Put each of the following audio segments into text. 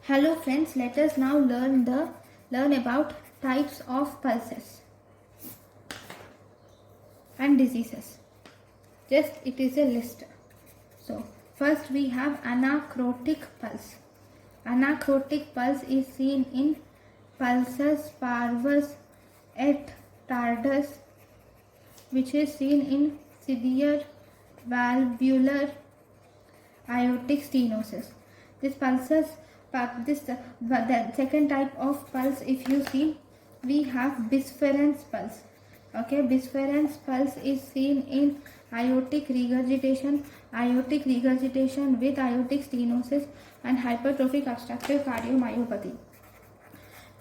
Hello friends, let us now learn about types of pulses and diseases. Just it is a list. So first we have anachrotic pulse. Anachrotic pulse is seen in pulsus parvus et tardus, which is seen in severe valvular aortic stenosis. The second type of pulse, if you see, we have Bisphenol pulse. Okay, Bisphenol pulse is seen in aortic regurgitation with aortic stenosis and hypertrophic obstructive cardiomyopathy.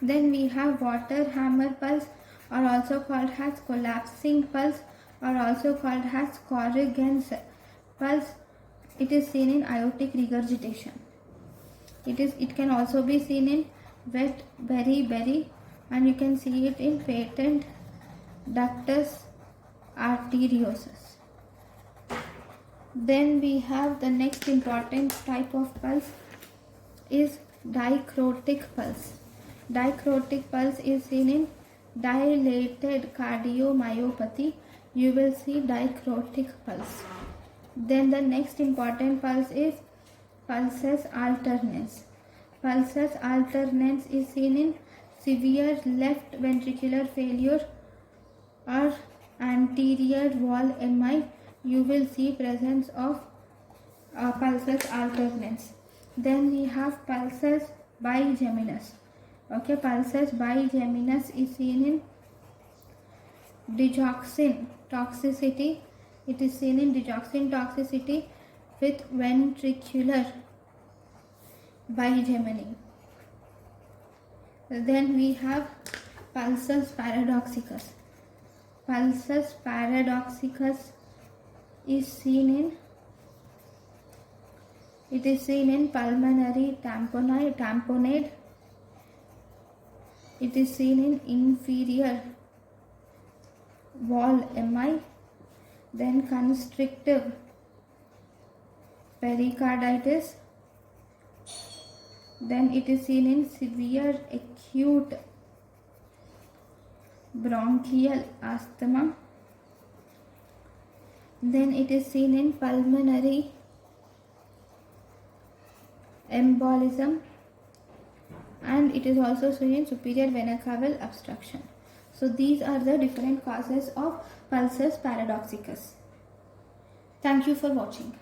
Then we have water hammer pulse, or also called as collapsing pulse, or also called as Corrigan's pulse. It is seen in aortic regurgitation. It can also be seen in wet beriberi, and you can see it in patent ductus arteriosus. Then we have the next important type of pulse is dichrotic pulse. Dichrotic pulse is seen in dilated cardiomyopathy. You will see dichrotic pulse. Then the next important pulse is pulsus alternans. Pulsus alternans is seen in severe left ventricular failure or anterior wall MI. You will see presence of pulsus alternans. Then we have pulsus bigeminus. Okay, pulsus bigeminus is seen in digoxin toxicity. It is seen in digoxin toxicity with ventricular bigeminy. Then we have pulsus paradoxicus. Pulsus paradoxicus is seen in pulmonary tamponade. It is seen in inferior wall MI. Then constrictive pericarditis. Then it is seen in severe acute bronchial asthma. Then it is seen in pulmonary embolism, and it is also seen in superior vena cava obstruction. So these are the different causes of pulsus paradoxicus. Thank you for watching.